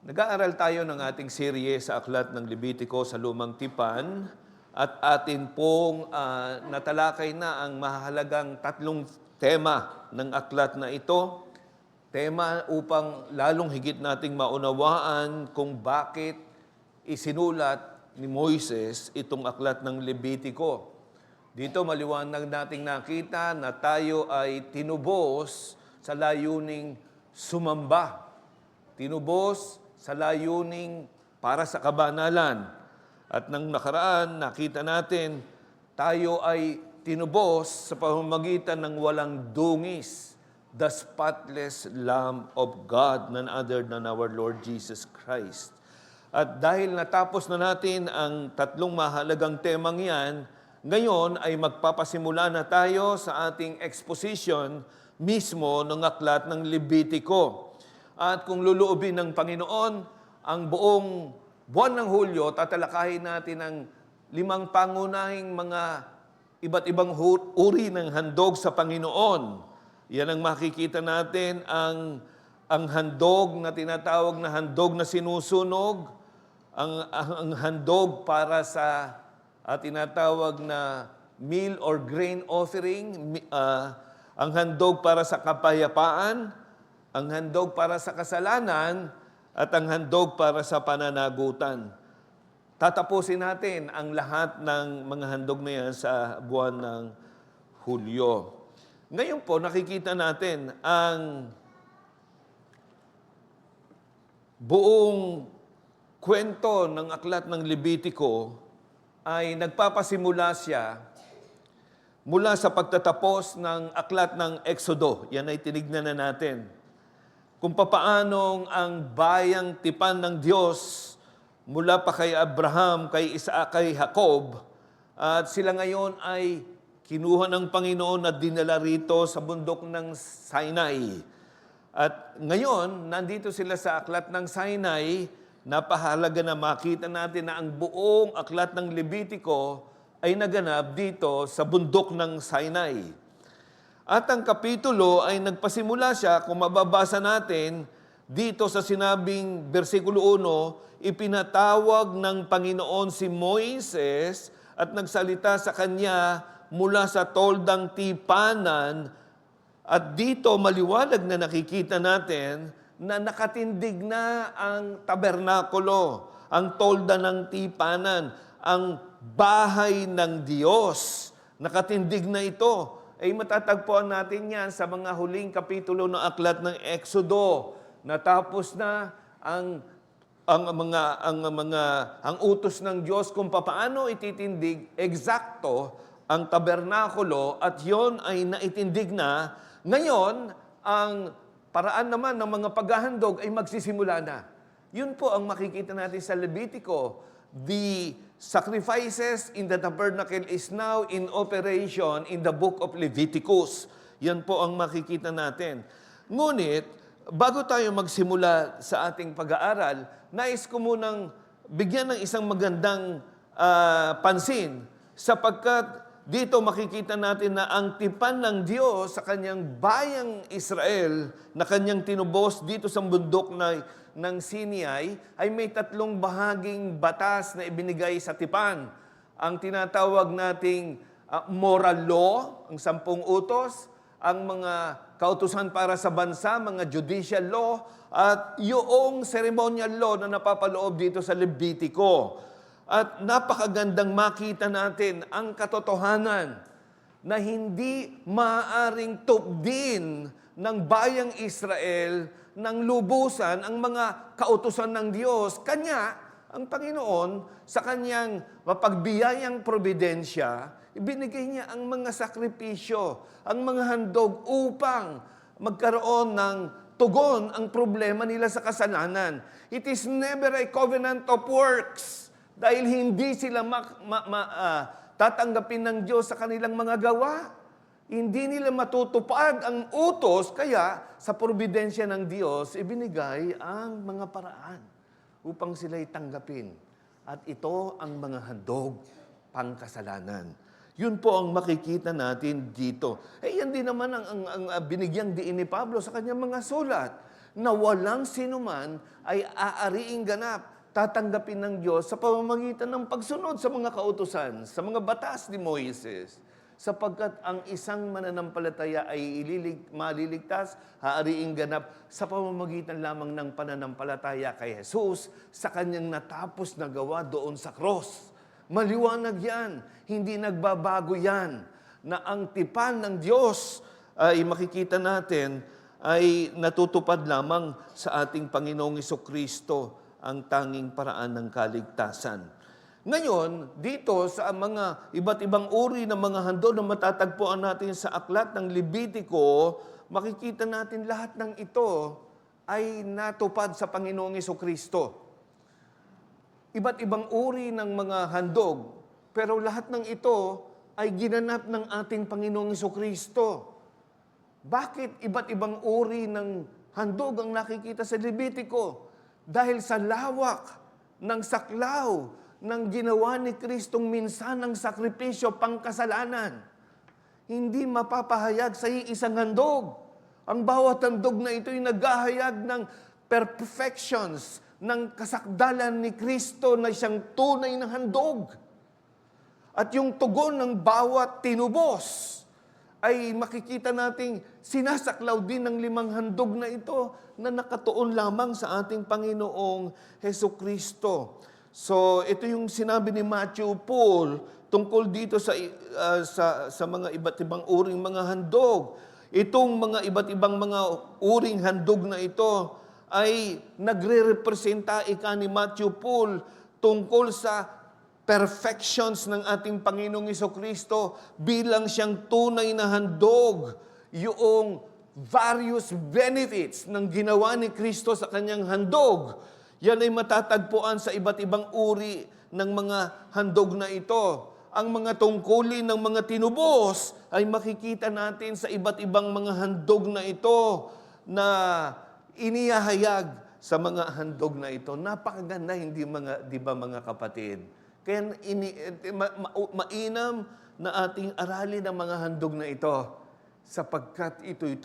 Nag-aaral tayo ng ating serye sa Aklat ng Levitiko sa Lumang Tipan at atin pong natalakay na ang mahalagang tatlong tema ng aklat na ito. Tema upang lalong higit nating maunawaan kung bakit isinulat ni Moises itong aklat ng Levitiko. Dito maliwanag nating nakita na tayo ay tinubos sa layuning sumamba. Tinubos sa layuning para sa kabanalan. At nang nakaraan, nakita natin, tayo ay tinubos sa pamamagitan ng walang dungis, the spotless Lamb of God, none other than our Lord Jesus Christ. At dahil natapos na natin ang tatlong mahalagang temang yan, ngayon ay magpapasimula na tayo sa ating exposition mismo ng aklat ng Levitiko. At kung luluobin ng Panginoon, ang buong buwan ng Hulyo, tatalakayin natin ang 5 pangunahing mga iba't ibang uri ng handog sa Panginoon. Yan ang makikita natin, ang handog na tinatawag na handog na sinusunog, ang handog para sa tinatawag na meal or grain offering, ang handog para sa kapayapaan, ang handog para sa kasalanan, at ang handog para sa pananagutan. Tatapusin natin ang lahat ng mga handog na yan sa buwan ng Hulyo. Ngayon po, nakikita natin ang buong kwento ng aklat ng Levitiko ay nagpapasimula siya mula sa pagtatapos ng aklat ng Exodo. Yan ay tinignan na natin. Kung papaanong ang bayang tipan ng Diyos mula pa kay Abraham, kay Isaac, kay Jacob, at sila ngayon ay kinuha ng Panginoon at dinala rito sa bundok ng Sinai. At ngayon, nandito sila sa aklat ng Sinai, napahalaga na makita natin na ang buong aklat ng Levitiko ay naganap dito sa bundok ng Sinai. At ang kapitulo ay nagpasimula siya, kung mababasa natin, dito sa sinabing versikulo 1, ipinatawag ng Panginoon si Moises at nagsalita sa kanya mula sa toldang tipanan. At dito maliwanag na nakikita natin na nakatindig na ang tabernakulo, ang tolda ng tipanan, ang bahay ng Diyos. Nakatindig na ito. Ay matatagpuan natin yan sa mga huling kapitulo ng aklat ng Exodo. Natapos na ang utos ng Diyos kung paano ititindig eksakto ang tabernakulo, at yon ay naitindig na. Ngayon, ang paraan naman ng mga paghahandog ay magsisimula na. Yun po ang makikita natin sa Levitiko. The sacrifices in the tabernacle is now in operation in the book of Leviticus. Yan po ang makikita natin. Ngunit, bago tayo magsimula sa ating pag-aaral, nais ko munang bigyan ng isang magandang pansin, sapagkat dito makikita natin na ang tipan ng Diyos sa kanyang bayang Israel na kanyang tinubos dito sa bundok ng Sinai ay may 3 bahaging batas na ibinigay sa tipan. Ang tinatawag nating moral law, ang 10 utos, ang mga kautusan para sa bansa, mga judicial law, at yung ceremonial law na napapaloob dito sa Levitiko. At napakagandang makita natin ang katotohanan na hindi maaaring tupdin ng bayang Israel ng lubusan ang mga kautusan ng Diyos. Kanya, ang Panginoon, sa kanyang mapagbiyayang probidensya, ibinigay niya ang mga sakripisyo, ang mga handog upang magkaroon ng tugon ang problema nila sa kasalanan. It is never a covenant of works. Dahil hindi sila tatanggapin ng Diyos sa kanilang mga gawa. Hindi nila matutupad ang utos, kaya sa probidensya ng Diyos, ibinigay ang mga paraan upang sila'y tanggapin. At ito ang mga handog pangkasalanan. Yun po ang makikita natin dito. Yan din naman ang binigyang diin ni Pablo sa kanyang mga sulat, na walang sinuman ay aariing ganap, tatanggapin ng Diyos sa pamamagitan ng pagsunod sa mga kautusan, sa mga batas ni Moises. Sapagkat ang isang mananampalataya ay maliligtas, aariing ganap sa pamamagitan lamang ng pananampalataya kay Jesus sa kanyang natapos na gawa doon sa cross. Maliwanag yan, hindi nagbabago yan, na ang tipan ng Diyos ay makikita natin ay natutupad lamang sa ating Panginoong Jesucristo, ang tanging paraan ng kaligtasan. Ngayon, dito sa mga iba't ibang uri ng mga handog na matatagpuan natin sa aklat ng Levitico, makikita natin lahat ng ito ay natupad sa Panginoong Jesucristo. Iba't ibang uri ng mga handog, pero lahat ng ito ay ginanap ng ating Panginoong Jesucristo. Bakit iba't ibang uri ng handog ang nakikita sa Levitico? Dahil sa lawak ng saklaw ng ginawa ni Kristong minsan ng sakripisyo pangkasalanan. Hindi mapapahayag sa isang handog. Ang bawat handog na ito ay naghahayag ng perfections, ng kasakdalan ni Kristo na siyang tunay na handog. At yung tugon ng bawat tinubos ay makikita nating sinasaklaw din ng 5 handog na ito na nakatuon lamang sa ating Panginoong Hesukristo. So, ito yung sinabi ni Matthew Paul tungkol dito sa mga iba't ibang uring mga handog. Itong mga iba't ibang mga uring handog na ito ay nagre-representa ika ni Matthew Paul tungkol sa perfections ng ating Panginoong Jesucristo bilang siyang tunay na handog, yung various benefits ng ginawa ni Kristo sa kanyang handog. Yan ay matatagpuan sa iba't ibang uri ng mga handog na ito. Ang mga tungkulin ng mga tinubos ay makikita natin sa iba't ibang mga handog na ito na inihahayag sa mga handog na ito. Napakaganda, di ba mga kapatid? Kaya mainam na ating aralin ang mga handog na ito sapagkat ito'y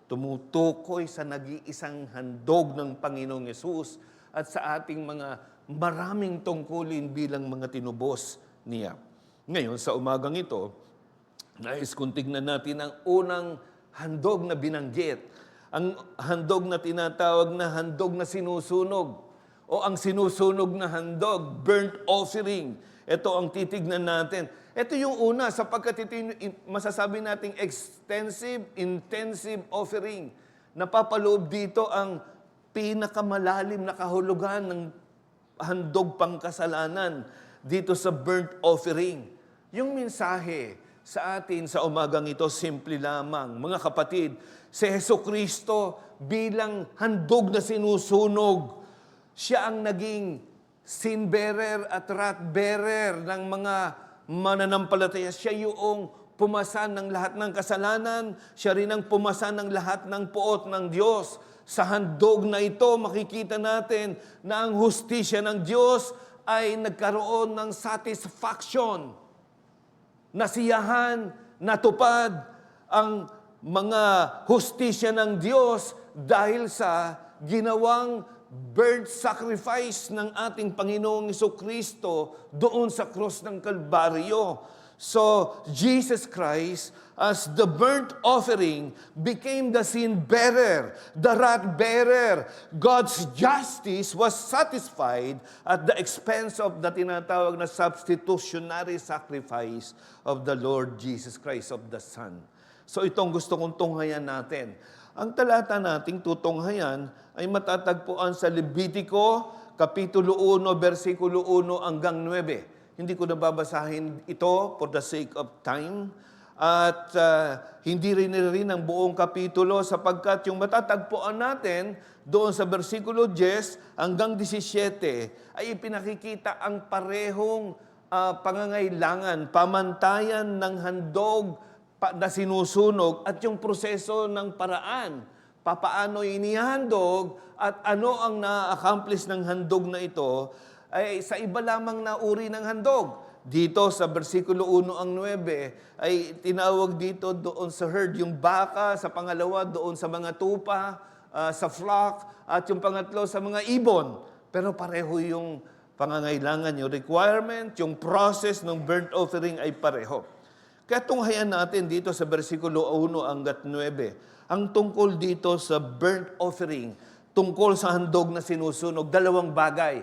tumutukoy sa nag-iisang handog ng Panginoong Yesus at sa ating mga maraming tungkulin bilang mga tinubos niya. Ngayon, sa umagang ito, nais kong tignan natin ang unang handog na binanggit. Ang handog na tinatawag na handog na sinusunog o ang sinusunog na handog, burnt offering. Ito ang titignan natin. Ito yung una sapagkat ito yung masasabi nating extensive, intensive offering. Napapaloob dito ang pinakamalalim na kahulugan ng handog pangkasalanan dito sa burnt offering. Yung mensahe sa atin sa umagang ito, simple lamang. Mga kapatid, si Hesukristo bilang handog na sinusunog, siya ang naging sin bearer at wrath bearer ng mga mananampalataya. Siya yung pumasan ng lahat ng kasalanan, siya rin ang pumasan ng lahat ng puot ng Diyos. Sa handog na ito, makikita natin na ang hustisya ng Diyos ay nagkaroon ng satisfaction. Nasiyahan, natupad ang mga hustisya ng Diyos dahil sa ginawang burnt sacrifice ng ating Panginoong Jesucristo doon sa krus ng Kalbaryo. So, Jesus Christ, as the burnt offering, became the sin bearer, the wrath bearer. God's justice was satisfied at the expense of the tinatawag na substitutionary sacrifice of the Lord Jesus Christ of the Son. So, itong gusto kong tunghayan natin. Ang talata nating tutunghayan ay matatagpuan sa Levitico, Kapitulo 1, versikulo 1 hanggang 9. Hindi ko nababasahin ito for the sake of time. At hindi rin ang buong kapitulo sapagkat yung matatagpuan natin doon sa versikulo 10 hanggang 17 ay ipinakikita ang parehong pangangailangan, pamantayan ng handog na sinusunog at yung proseso ng paraan. Papaano inihandog at ano ang na-accomplish ng handog na ito ay sa iba lamang na uri ng handog. Dito sa versikulo 1 ang 9 ay tinawag dito doon sa herd, yung baka, sa pangalawa doon sa mga tupa, sa flock, at yung pangatlo sa mga ibon. Pero pareho yung pangangailangan, yung requirement, yung process ng burnt offering ay pareho. Kaya tunghayan natin dito sa versikulo 1 hanggat 9, ang tungkol dito sa burnt offering, tungkol sa handog na sinusunog, dalawang bagay.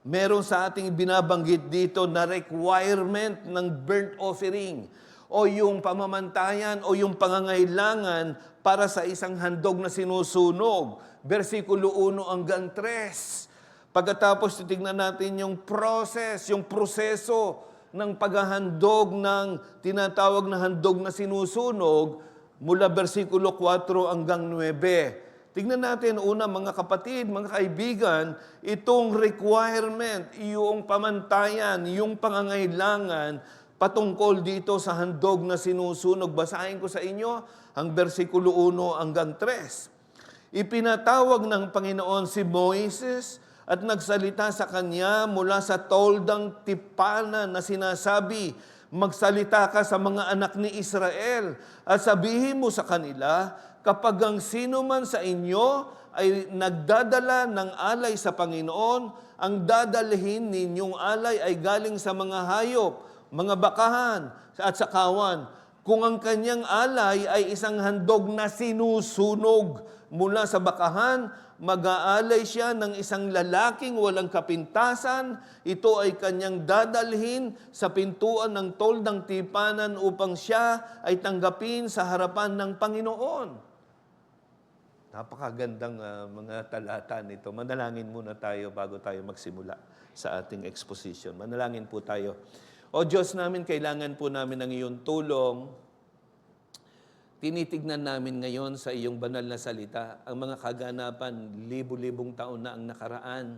Meron sa ating binabanggit dito na requirement ng burnt offering o yung pamamantayan o yung pangangailangan para sa isang handog na sinusunog. Versikulo 1 hanggang 3. Pagkatapos titignan natin yung process, yung proseso ng paghahandog ng tinatawag na handog na sinusunog mula versikulo 4 hanggang 9. Tignan natin una mga kapatid, mga kaibigan, itong requirement, yung pamantayan, yung pangangailangan patungkol dito sa handog na sinusunog. Basahin ko sa inyo ang versikulo 1 hanggang 3. Ipinatawag ng Panginoon si Moises at nagsalita sa kanya mula sa toldang tipanan na sinasabi, magsalita ka sa mga anak ni Israel at sabihin mo sa kanila, kapag ang sino man sa inyo ay nagdadala ng alay sa Panginoon, ang dadalhin ninyong alay ay galing sa mga hayop, mga bakahan at sakawan. Kung ang kanyang alay ay isang handog na sinusunog mula sa bakahan, mag-aalay siya ng isang lalaking walang kapintasan. Ito ay kanyang dadalhin sa pintuan ng toldang tipanan upang siya ay tanggapin sa harapan ng Panginoon. Napakagandang mga talata nito. Manalangin muna tayo bago tayo magsimula sa ating exposition. Manalangin po tayo. O Diyos namin, kailangan po namin ng iyong tulong. Tinitignan namin ngayon sa iyong banal na salita ang mga kaganapan, libu-libong taon na ang nakaraan.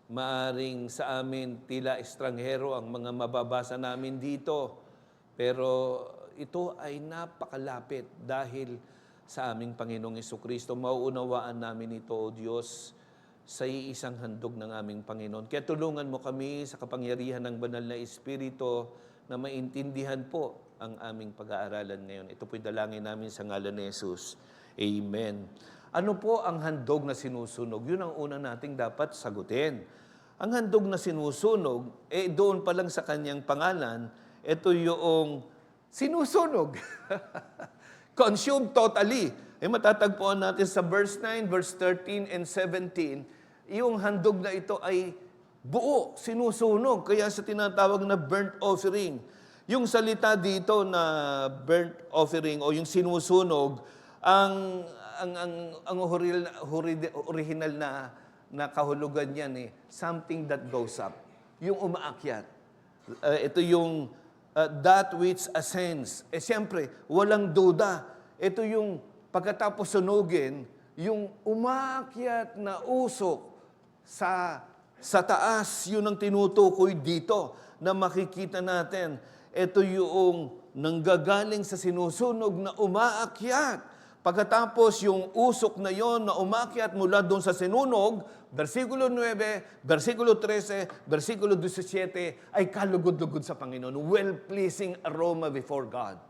Maaring sa amin tila estranghero ang mga mababasa namin dito. Pero ito ay napakalapit dahil sa aming Panginoong Jesucristo. Mauunawaan namin ito, O Diyos, sa iisang handog ng aming Panginoon. Kaya tulungan mo kami sa kapangyarihan ng banal na Espiritu na maintindihan po ang aming pag-aaralan ngayon. Ito po'y dalangin namin sa ngalan ni Jesus. Amen. Ano po ang handog na sinusunog? Yun ang una nating dapat sagutin. Ang handog na sinusunog, doon pa lang sa kanyang pangalan, ito yung sinusunog. Consumed totally. Matatagpuan natin sa verse 9, verse 13 and 17, yung handog na ito ay buo, sinusunog. Kaya sa tinatawag na burnt offering. Yung salita dito na burnt offering o yung sinusunog, ang original na kahulugan niyan something that goes up. Yung umaakyat. Ito yung that which ascends. Siyempre, walang duda. Ito yung pagkatapos sunugin, yung umaakyat na usok sa taas, yun ang tinutukoy dito na makikita natin. Ito yung nanggagaling sa sinusunog na umaakyat. Pagkatapos yung usok na yon na umakyat mula doon sa sinunog, versikulo 9, versikulo 13, versikulo 17, ay kalugod-lugod sa Panginoon. Well-pleasing aroma before God.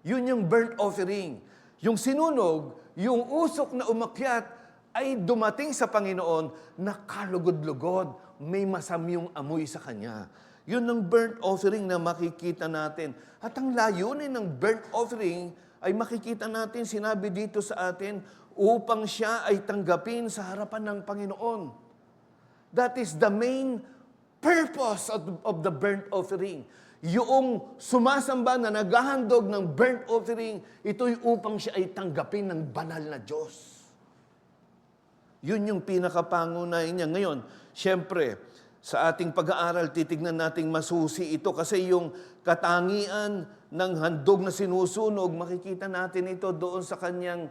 Yun yung burnt offering. Yung sinunog, yung usok na umakyat, ay dumating sa Panginoon na kalugod-lugod. May masamyong amoy sa Kanya. Yun ang burnt offering na makikita natin. At ang layunin ng burnt offering ay makikita natin, sinabi dito sa atin, upang siya ay tanggapin sa harapan ng Panginoon. That is the main purpose of the burnt offering. Yung sumasamba na naghahandog ng burnt offering, ito'y upang siya ay tanggapin ng banal na Diyos. Yun yung pinakapangunahin niya. Ngayon, siyempre, sa ating pag-aaral, titignan nating masusi ito kasi yung katangian ng handog na sinusunog, makikita natin ito doon sa kanyang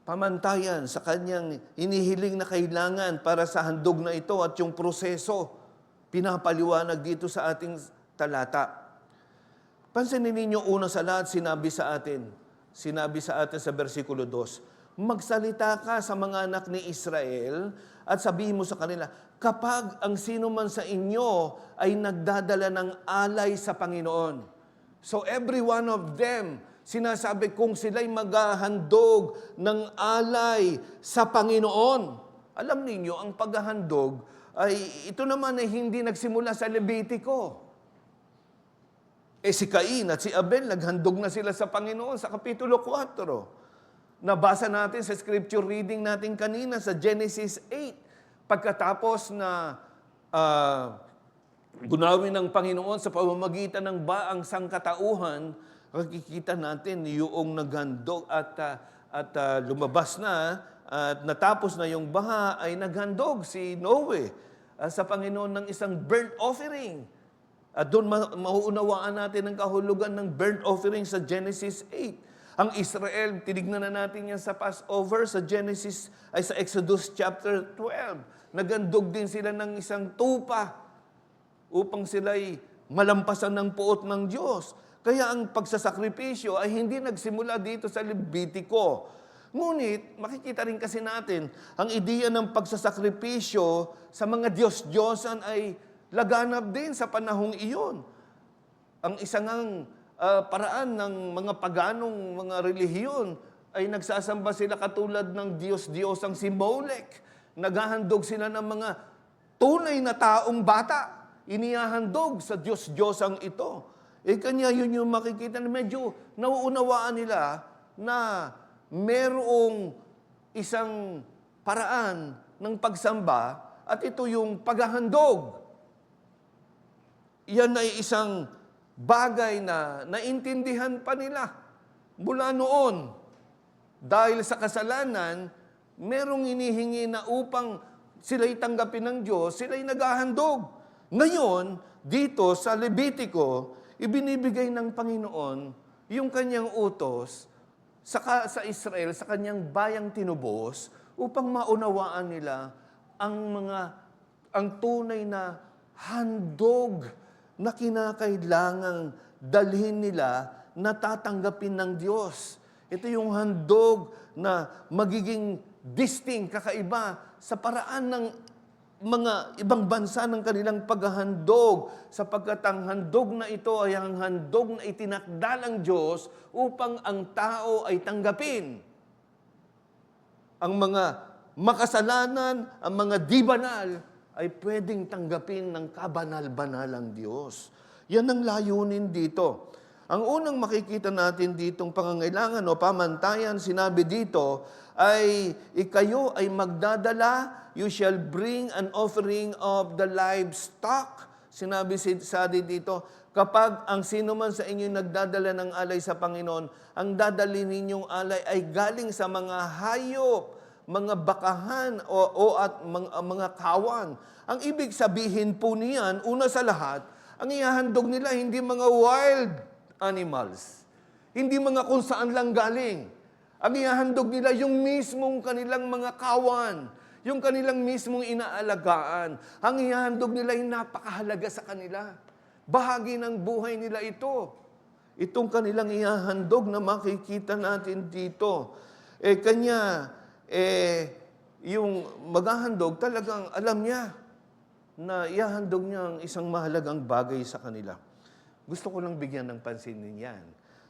pamantayan, sa kanyang hinihiling na kailangan para sa handog na ito at yung proseso, pinapaliwanag dito sa ating talata. Pansinin ninyo una sa lahat, sinabi sa atin sa versikulo 2, magsalita ka sa mga anak ni Israel at sabihin mo sa kanila, kapag ang sino man sa inyo ay nagdadala ng alay sa Panginoon. So every one of them, sinasabi kung sila'y maghahandog ng alay sa Panginoon. Alam ninyo, ang paghahandog ay ito naman ay hindi nagsimula sa Levitico. Si Cain at si Abel, naghandog na sila sa Panginoon sa Kapitulo 4. Nabasa natin sa scripture reading natin kanina sa Genesis 8. Pagkatapos na gunawin ng Panginoon sa pamamagitan ng baang sangkatauhan, makikita natin yung naghandog at lumabas na at natapos na yung baha ay naghandog si Noe sa Panginoon ng isang burnt offering. At doon mauunawaan natin ang kahulugan ng burnt offering sa Genesis 8. Ang Israel, tinignan na natin yan sa Passover, sa Exodus chapter 12. Nagandog din sila ng isang tupa upang sila'y malampasan ng puot ng Diyos. Kaya ang pagsasakripisyo ay hindi nagsimula dito sa Levitico. Ngunit, makikita rin kasi natin, ang ideya ng pagsasakripisyo sa mga Diyos-Diyosan ay laganap din sa panahong iyon. Ang isang paraan ng mga paganong mga relihiyon ay nagsasamba sila katulad ng Diyos-Diyosang si Molech. Naghahandog sila ng mga tunay na taong bata. Inihahandog sa Diyos-Diyosang ito. Kanya yun yung makikita na medyo nauunawaan nila na merong isang paraan ng pagsamba at ito yung paghahandog. Yan ay isang bagay na naintindihan pa nila mula noon. Dahil sa kasalanan, merong inihingi na upang sila'y tanggapin ng Diyos, sila'y naghahandog. Ngayon, dito sa Levitico, ibinibigay ng Panginoon yung kanyang utos sa Israel, sa kanyang bayang tinubos, upang maunawaan nila ang tunay na handog na kinakailangang dalhin nila na tatanggapin ng Diyos. Ito yung handog na magiging distinct, kakaiba sa paraan ng mga ibang bansa ng kanilang paghahandog, sapagkat ang handog na ito ay ang handog na itinakda ng Diyos upang ang tao ay tanggapin. Ang mga makasalanan, ang mga di banal, ay pwedeng tanggapin ng kabanal-banalang Diyos. Yan ang layunin dito. Ang unang makikita natin ditong pangangailangan o pamantayan, sinabi dito, ay ikayo ay magdadala, you shall bring an offering of the livestock. Sinabi dito, kapag ang sino man sa inyo nagdadala ng alay sa Panginoon, ang dadalhin ninyong alay ay galing sa mga hayop, mga bakahan at mga kawan. Ang ibig sabihin po niyan, una sa lahat, ang ihahandog nila hindi mga wild animals. Hindi mga kung saan lang galing. Ang ihahandog nila yung mismong kanilang mga kawan, yung kanilang mismong inaalagaan. Ang ihahandog nila ay napakahalaga sa kanila. Bahagi ng buhay nila ito. Itong kanilang ihahandog na makikita natin dito. Yung maghahandog, talagang alam niya na ihahandog niya ang isang mahalagang bagay sa kanila. Gusto ko lang bigyan ng pansin niyan.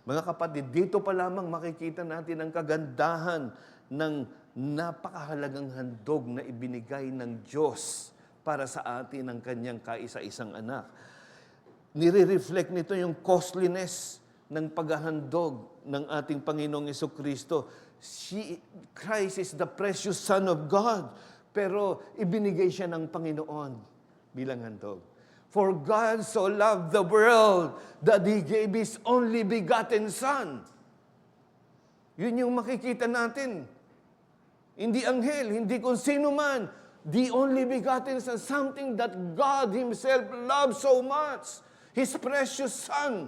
Mga kapatid, dito pa lamang makikita natin ang kagandahan ng napakahalagang handog na ibinigay ng Diyos para sa atin ang kanyang kaisa-isang anak. Nire-reflect nito yung costliness ng paghahandog ng ating Panginoong Jesucristo. Christ is the precious Son of God, pero ibinigay siya ng Panginoon bilang handog. For God so loved the world that He gave His only begotten Son. Yun yung makikita natin. Hindi anghel, hindi kung sino man. The only begotten Son, something that God Himself loved so much. His precious Son.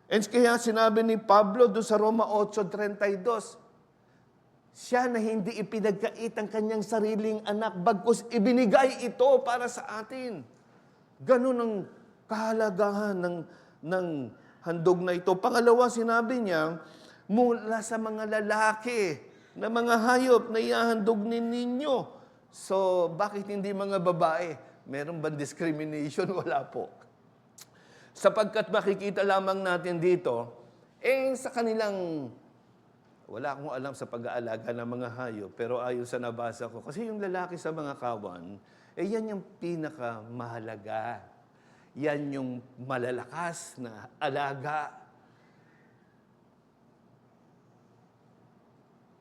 And kaya sinabi ni Pablo doon sa Roma 8:32, siya na hindi ipinagkait ang kanyang sariling anak, bagkus ibinigay ito para sa atin. Ganun ang kahalagahan ng handog na ito. Pangalawa, sinabi niya, mula sa mga lalaki. na mga hayop na ihahandog ninyo. So, bakit hindi mga babae? Meron bang discrimination? Wala po. Sapagkat makikita lamang natin dito, sa kanilang, wala akong alam sa pag-aalaga ng mga hayop, pero ayon sa nabasa ko, kasi yung lalaki sa mga kawan, yan yung pinakamahalaga. Yan yung malalakas na alaga.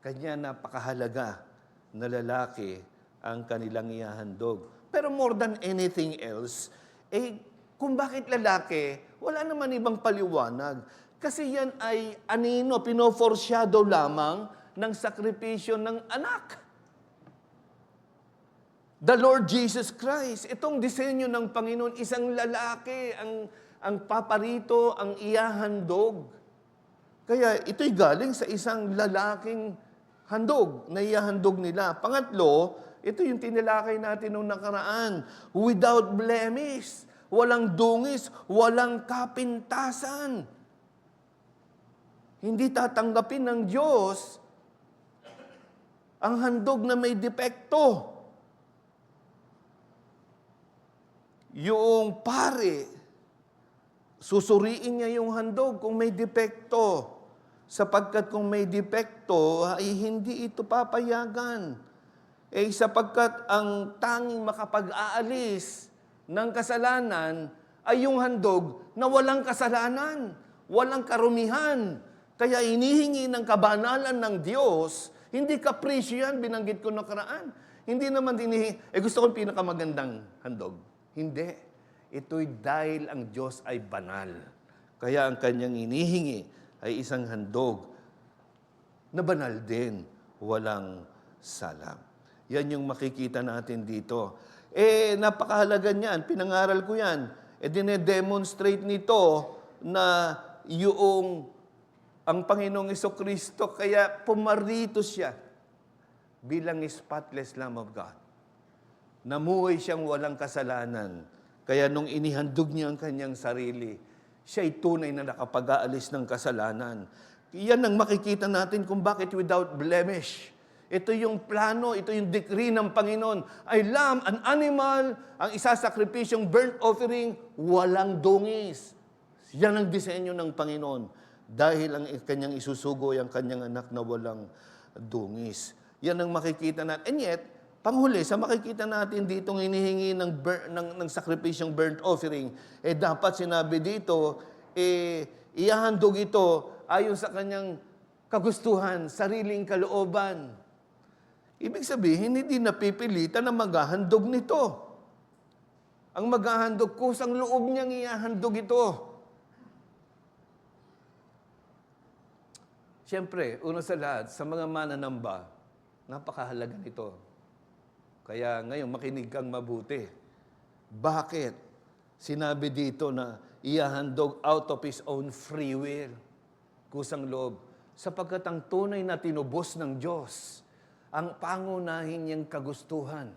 Kanya napakahalaga na lalaki ang kanilang ihahandog. Pero more than anything else, kung bakit lalaki, wala naman ibang paliwanag. Kasi yan ay pino-foreshadow lamang ng sakripisyo ng anak. The Lord Jesus Christ, itong disenyo ng Panginoon, isang lalaki ang paparito, ang ihahandog. Kaya ito'y galing sa isang lalaking handog na ihahandog nila. Pangatlo, ito yung tinalakay natin noong nakaraan, without blemish, walang dungis, walang kapintasan. Hindi tatanggapin ng Diyos ang handog na may depekto. Yung pare, susuriin niya yung handog kung may depekto. Sapagkat kung may depekto, ay hindi ito papayagan. Sapagkat ang tanging makapag-aalis ng kasalanan ay yung handog na walang kasalanan, walang karumihan. Kaya inihingi ng kabanalan ng Diyos, hindi kapresyo yan, binanggit ko nakaraan. Hindi naman gusto kong pinakamagandang handog. Hindi. Ito'y dahil ang Diyos ay banal. Kaya ang kanyang inihingi ay isang handog na banal din, walang salam. Yan yung makikita natin dito. Napakahalaga niyan, pinangaral ko yan. Dine-demonstrate nito na ang Panginoong Jesucristo, kaya pumarito siya bilang spotless Lamb of God. Namuhay siyang walang kasalanan. Kaya nung inihandog niya ang kanyang sarili, siya'y tunay na nakapag-aalis ng kasalanan. Yan ang makikita natin kung bakit without blemish. Ito yung plano, ito yung decree ng Panginoon. Ay lamb, an animal, ang isasakripisyong burnt offering, walang dungis. Yan ang disenyo ng Panginoon. Dahil ang kanyang isusugoy ang kanyang anak na walang dungis. Yan ang makikita natin. And yet, panghuli, sa makikita natin ditong hinihingi ng sakripisyong burnt offering, dapat sinabi dito, ihahandog ito ayon sa kanyang kagustuhan, sariling kalooban. Ibig sabihin, hindi napipilitan na maghahandog nito. Ang maghahandog, kusang loob niyang ihahandog ito. Siyempre, una sa lahat, sa mga mananamba, napakahalaga nito. Kaya ngayon, makinig kang mabuti. Bakit? Sinabi dito na ihahandog out of his own free will. Kusang loob. Sapagkat ang tunay na tinubos ng Diyos, ang pangunahin niyang kagustuhan,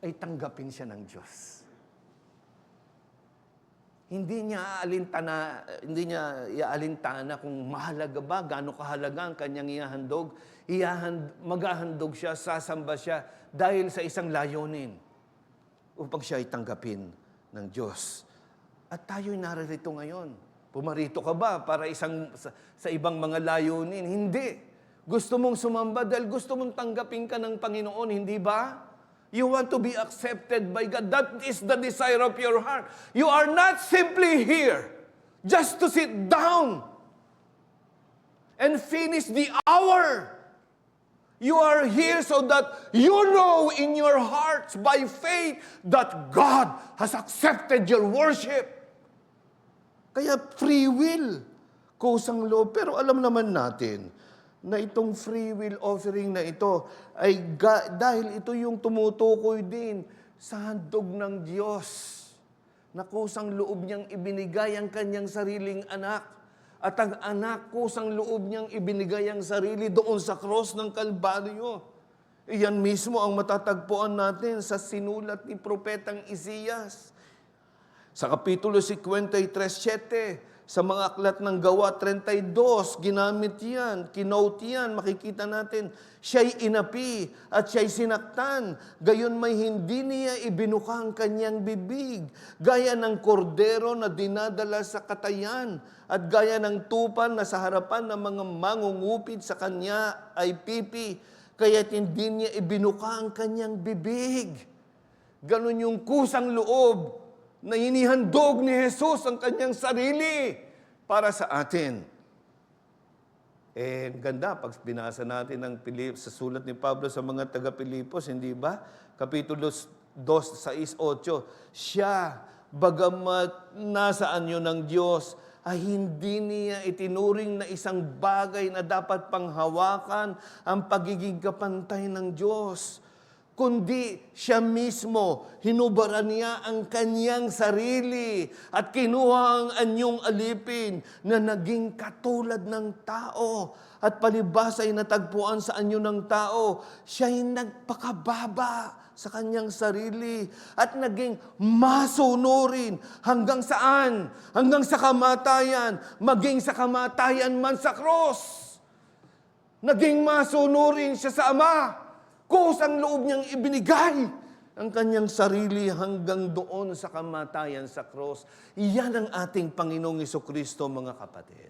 ay tanggapin siya ng Diyos. Hindi niya iaalintana kung mahalaga ba, gaano kahalaga ang kanyang ihahandog. Maghahandog siya, sasamba siya dahil sa isang layunin upang siya ay tanggapin ng Diyos. At tayo'y naririto ngayon. Pumarito ka ba para sa ibang mga layunin? Hindi. Gusto mong sumamba dahil gusto mong tanggapin ka ng Panginoon, hindi ba? You want to be accepted by God. That is the desire of your heart. You are not simply here just to sit down and finish the hour. You are here so that you know in your hearts by faith that God has accepted your worship. Kaya free will, kusang loob. Pero alam naman natin na itong free will offering na ito ay dahil ito yung tumutukoy din sa handog ng Diyos na kusang loob niyang ibinigay ang kanyang sariling anak at ang anak kusang loob niyang ibinigay ang sarili doon sa cross ng Kalbaryo. Iyan mismo ang matatagpuan natin sa sinulat ni Propetang Isaias. Sa Kapitulo 53:7, Sa mga aklat ng Gawa 32, ginamit yan, kinote yan, makikita natin, siya'y inapi at siya'y sinaktan. Gayon may hindi niya ibinuka ang kanyang bibig, gaya ng kordero na dinadala sa katayan, at gaya ng tupan na sa harapan ng mga mangungupit sa kanya ay pipi, kaya't hindi niya ibinuka ang kanyang bibig. Ganon yung kusang loob na inihandog ni Jesus ang kanyang sarili para sa atin. Ganda, pag binasa natin ang sa sulat ni Pablo sa mga taga-Pilipos, hindi ba? Kapitulo 2:6-8, siya, bagamat nasaan yun ng Diyos, ay hindi niya itinuring na isang bagay na dapat panghawakan ang pagiging kapantay ng Diyos, kundi siya mismo, hinubaran niya ang kanyang sarili at kinuha ang anyong alipin na naging katulad ng tao. At palibhas ay natagpuan sa anyo ng tao, siya'y nagpakababa sa kanyang sarili at naging masunurin hanggang saan? Hanggang sa kamatayan, maging sa kamatayan man sa cross. Naging masunurin siya sa Ama. Kusang loob niyang ibinigay ang kanyang sarili hanggang doon sa kamatayan sa cross. Iyan ang ating Panginoong Jesucristo, mga kapatid.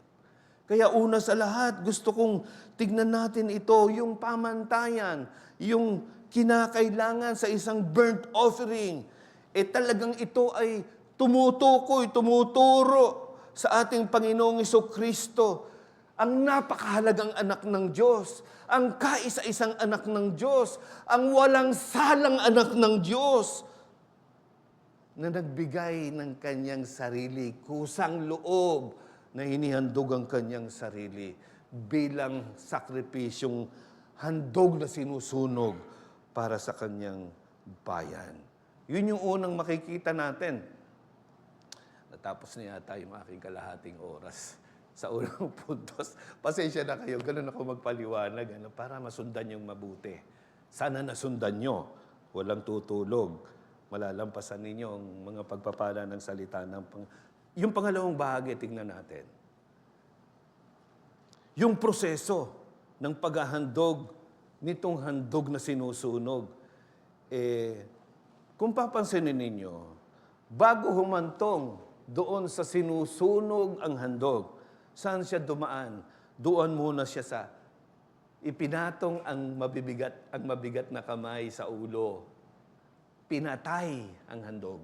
Kaya una sa lahat, gusto kong tignan natin ito, yung pamantayan, yung kinakailangan sa isang burnt offering. Talagang ito ay tumutukoy, tumuturo sa ating Panginoong Jesucristo, ang napakahalagang anak ng Diyos, ang kaisa-isang anak ng Diyos, ang walang salang anak ng Diyos, na nagbigay ng kanyang sarili, kusang loob, na hinihandog ang kanyang sarili bilang sakripisyong handog na sinusunog para sa kanyang bayan. Yun yung unang makikita natin. Natapos na yata yung aking kalahating oras sa unang puntos. Pasensya na kayo, ganun ako magpaliwanag para masundan yung mabuti. Sana nasundan nyo. Walang tutulog. Malalampasan ninyo ang mga pagpapala ng salita ng Yung pangalawang bahagi, tingnan natin. Yung proseso ng paghahandog nitong handog na sinusunog. Kung papansinin ninyo, bago humantong doon sa sinusunog ang handog, saan siya dumaan? Doon muna siya sa ipinatong ang mabigat na kamay sa ulo. Pinatay ang handog.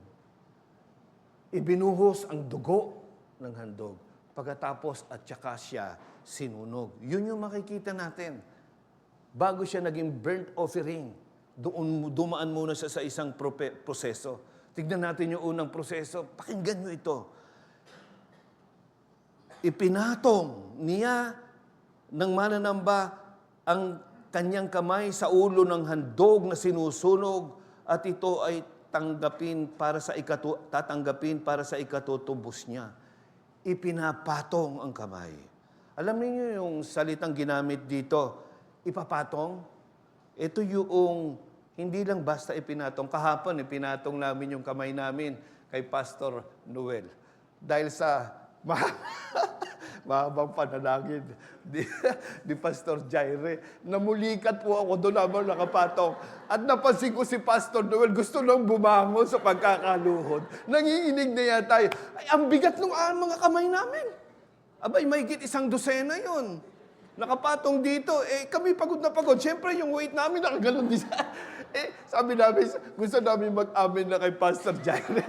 Ibinuhos ang dugo ng handog. Pagkatapos at saka siya sinunog. Yun yung makikita natin. Bago siya naging burnt offering, dumaan muna siya sa isang proseso. Tignan natin yung unang proseso. Pakinggan nyo ito. Ipinatong niya ng mananamba ang kanyang kamay sa ulo ng handog na sinusunog at ito ay tatanggapin para sa ikatutubos niya. Ipinapatong ang kamay. Alam niyo yung salitang ginamit dito, ipapatong? Ito yung hindi lang basta ipinatong. Kahapon, ipinatong namin yung kamay namin kay Pastor Noel. Dahil sa mahabang panalangin ni Pastor Jaire. Namulikat po ako doon habang nakapatong. At napansin ko si Pastor Noel, gusto nang bumangon sa pagkakaluhod. Nanginginig na yata tayo. Ay, ang bigat ng mga kamay namin. Abay, mahigit 100 yun. Nakapatong dito. Kami pagod na pagod. Siyempre, yung weight namin nakaganon din siya. Sabi namin, gusto namin mag-amen na kay Pastor Jaire.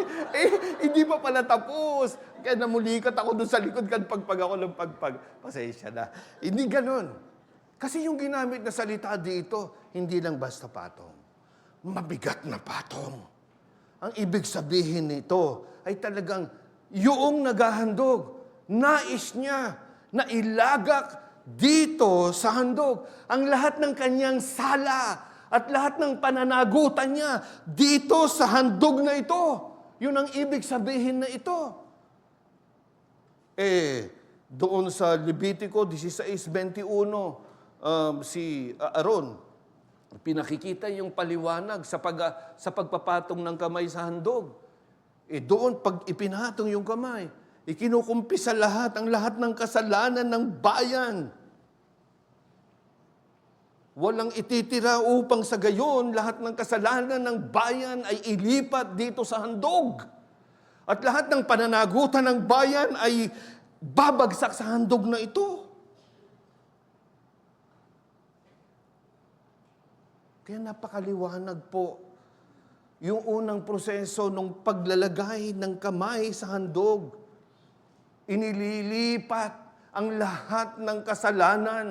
Hindi pa pala tapos. Kaya namulikat ako doon sa likod kan pagpag ako ng pagpag. Pasensya na. Hindi ganon. Kasi yung ginamit na salita dito, hindi lang basta patong. Mabigat na patong. Ang ibig sabihin nito ay talagang yung naghahandog, nais niya na ilagak dito sa handog ang lahat ng kanyang sala at lahat ng pananagutan niya dito sa handog na ito. Yun ang ibig sabihin na ito. Doon sa Levitico 16:21, si Aaron, pinakikita yung paliwanag sa pagpapatong ng kamay sa handog. Doon, pag ipinatong yung kamay, Ikinukumpisa ang lahat ng kasalanan ng bayan. Walang ititira upang sa gayon lahat ng kasalanan ng bayan ay ilipat dito sa handog. At lahat ng pananagutan ng bayan ay babagsak sa handog na ito. Kaya napakaliwanag po yung unang proseso ng paglalagay ng kamay sa handog. Inililipat ang lahat ng kasalanan.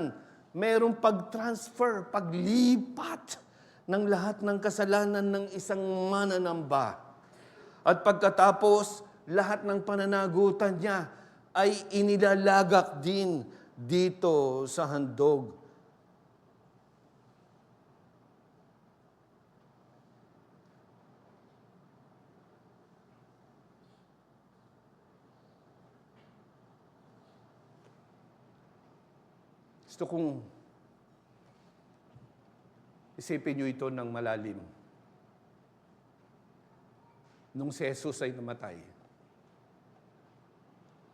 Merong pag-transfer, paglipat ng lahat ng kasalanan ng isang mananamba. At pagkatapos, lahat ng pananagutan niya ay inilalagak din dito sa handog. Gusto kong isipin niyo ito ng malalim. Nung si Jesus ay namatay,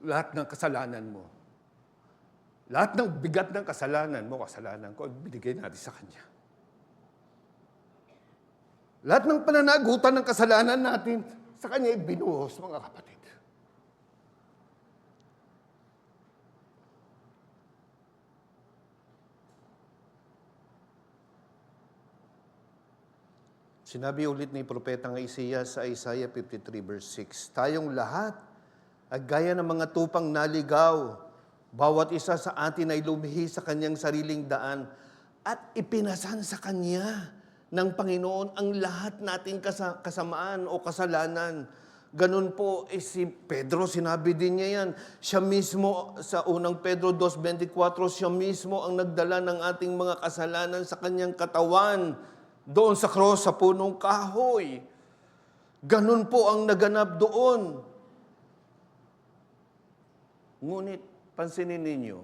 lahat ng kasalanan mo, lahat ng bigat ng kasalanan mo, kasalanan ko, binigay natin sa Kanya. Lahat ng pananagutan ng kasalanan natin, sa Kanya ay binuhos, mga kapatid. Sinabi ulit ni Propetang Isaiah sa Isaiah 53 verse 6, tayong lahat ay gaya ng mga tupang naligaw. Bawat isa sa atin ay lumihi sa kanyang sariling daan at ipinasan sa Kanya ng Panginoon ang lahat nating kasamaan o kasalanan. Ganun po, si Pedro, sinabi din niya yan. Siya mismo, sa unang Pedro 2.24, siya mismo ang nagdala ng ating mga kasalanan sa Kanyang katawan doon sa cross, sa punong kahoy. Ganun po ang naganap doon. Ngunit, pansinin ninyo,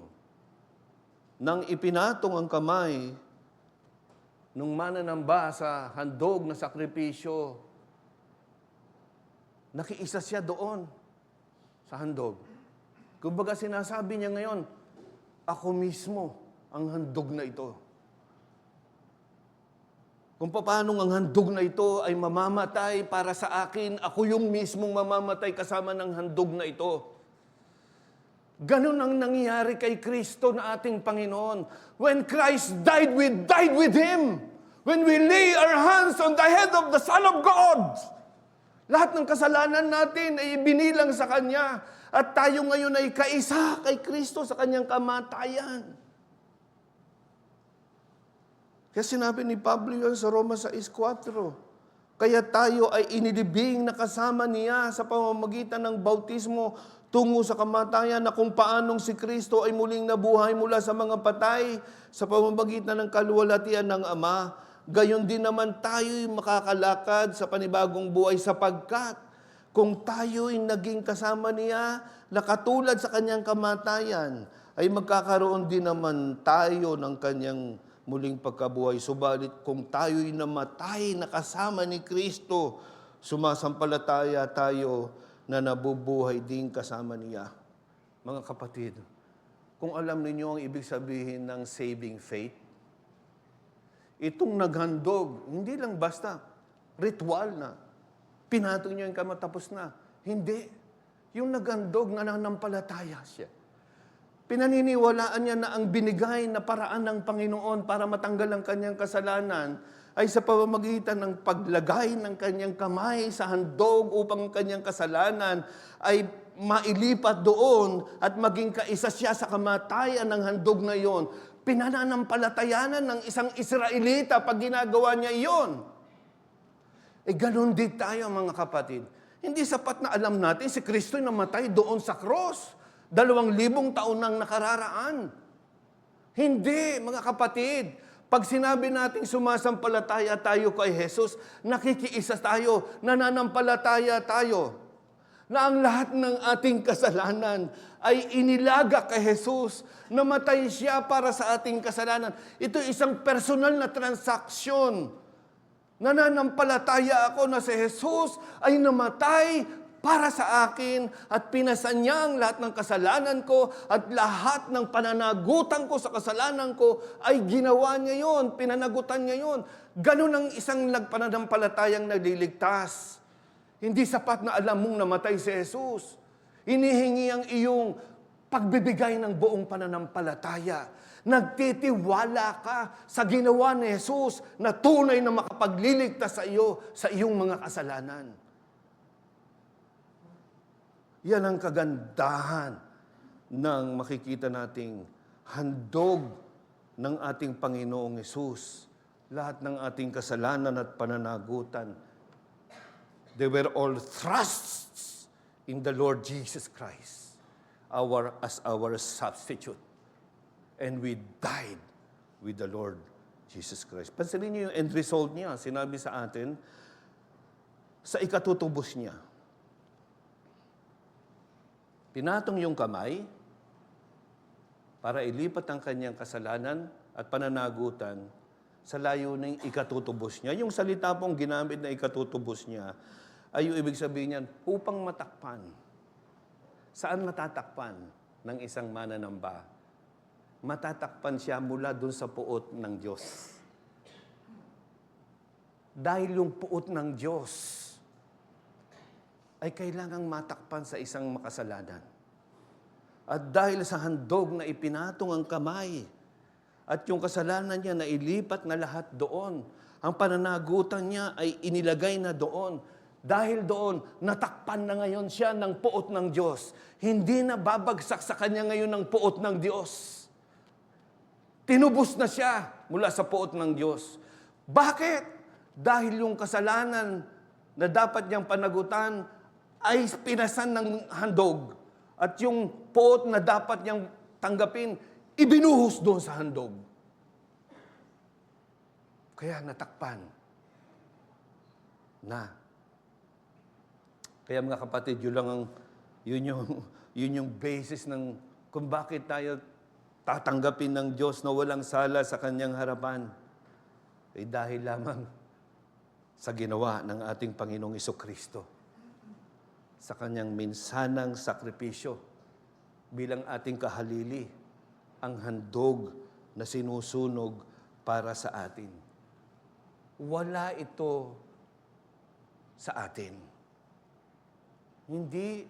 nang ipinatong ang kamay nung mananamba sa handog na sakripisyo, nakiisa siya doon sa handog. Kumbaga sinasabi niya ngayon, ako mismo ang handog na ito. Kung paano ang handog na ito ay mamamatay para sa akin, ako yung mismong mamamatay kasama ng handog na ito. Ganun ang nangyari kay Kristo na ating Panginoon. When Christ died, we died with Him. When we lay our hands on the head of the Son of God, lahat ng kasalanan natin ay binilang sa Kanya. At tayo ngayon ay kaisa kay Kristo sa Kanyang kamatayan. Kaya sinabi ni Pablo yun sa Roma 6.4, kaya tayo ay inilibing na kasama niya sa pamamagitan ng bautismo tungo sa kamatayan, na kung paanong si Kristo ay muling nabuhay mula sa mga patay sa pamamagitan ng kaluwalhatian ng Ama, gayon din naman tayo'y makakalakad sa panibagong buhay, sapagkat kung tayo'y naging kasama niya na katulad sa kanyang kamatayan, ay magkakaroon din naman tayo ng kanyang muling pagkabuhay. Subalit kung tayo'y namatay na kasama ni Kristo, sumasampalataya tayo na nabubuhay din kasama niya. Mga kapatid, kung alam ninyo ang ibig sabihin ng saving faith, itong naghandog, hindi lang basta ritual na, pinatong niyo yung kamay tapos na. Hindi. Yung naghandog, nananampalataya siya. Pinaniniwalaan niya na ang binigay na paraan ng Panginoon para matanggal ang kanyang kasalanan ay sa pamamagitan ng paglagay ng kanyang kamay sa handog upang ang kanyang kasalanan ay mailipat doon at maging kaisa siya sa kamatayan ng handog na iyon. Pinananampalatayanan ng isang Israelita pag ginagawa niya iyon. Ganun din tayo, mga kapatid. Hindi sapat na alam natin si Kristo'y namatay doon sa cross. 2,000 taon nang nakararaan. Hindi, mga kapatid. Pag sinabi nating sumasampalataya tayo kay Jesus, nakikiisa tayo, nananampalataya tayo, na ang lahat ng ating kasalanan ay inilaga kay Jesus. Namatay siya para sa ating kasalanan. Ito isang personal na transaksyon. Nananampalataya ako na si Jesus ay namatay para sa akin at pinasan niya ang lahat ng kasalanan ko at lahat ng pananagutan ko sa kasalanan ko ay ginawa niya yon, pinanagutan niya yon. Ganun ang isang nagpananampalatayang nagliligtas. Hindi sapat na alam mong namatay si Jesus. Hinihingi ang iyong pagbibigay ng buong pananampalataya. Nagtitiwala ka sa ginawa ni Jesus na tunay na makapagliligtas sa iyo sa iyong mga kasalanan. Yan ang kagandahan ng makikita nating handog ng ating Panginoong Hesus. Lahat ng ating kasalanan at pananagutan, they were all thrusts in the Lord Jesus Christ as our substitute. And we died with the Lord Jesus Christ. Pansinin niyo yung end result niya. Sinabi sa atin, sa ikatutubos niya. Pinatong yung kamay para ilipat ang kanyang kasalanan at pananagutan sa layuning ikatutubos niya. Yung salita pong ginamit na ikatutubos niya ay yung ibig sabihin niyan, upang matakpan. Saan matatakpan ng isang mananamba? Matatakpan siya mula dun sa puot ng Diyos. Dahil yung puot ng Diyos ay kailangang matakpan sa isang makasalanan. At dahil sa handog na ipinatong ang kamay at yung kasalanan niya na ilipat na lahat doon, ang pananagutan niya ay inilagay na doon. Dahil doon, natakpan na ngayon siya ng puot ng Diyos. Hindi na babagsak sa kanya ngayon ng puot ng Diyos. Tinubos na siya mula sa puot ng Diyos. Bakit? Dahil yung kasalanan na dapat niyang panagutan ay pinasan ng handog. At yung puot na dapat niyang tanggapin, ibinuhos doon sa handog. Kaya natakpan na. Kaya mga kapatid, yun yung basis ng kung bakit tayo tatanggapin ng Diyos na walang sala sa kanyang harapan. Ay dahil lamang sa ginawa ng ating Panginoong Jesucristo. Sa kanyang minsanang sakripisyo bilang ating kahalili, ang handog na sinusunog para sa atin. Wala ito sa atin. Hindi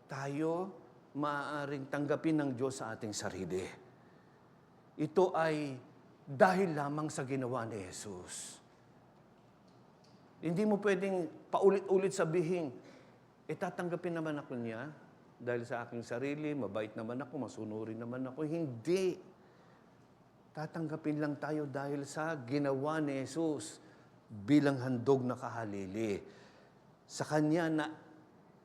tayo maaaring tanggapin ng Diyos sa ating sarili. Ito ay dahil lamang sa ginawa ni Jesus. Hindi mo pwedeng paulit-ulit sabihin, tatanggapin naman ako niya dahil sa aking sarili, mabait naman ako, masunurin naman ako. Hindi. Tatanggapin lang tayo dahil sa ginawa ni Jesus bilang handog na kahalili. Sa Kanya na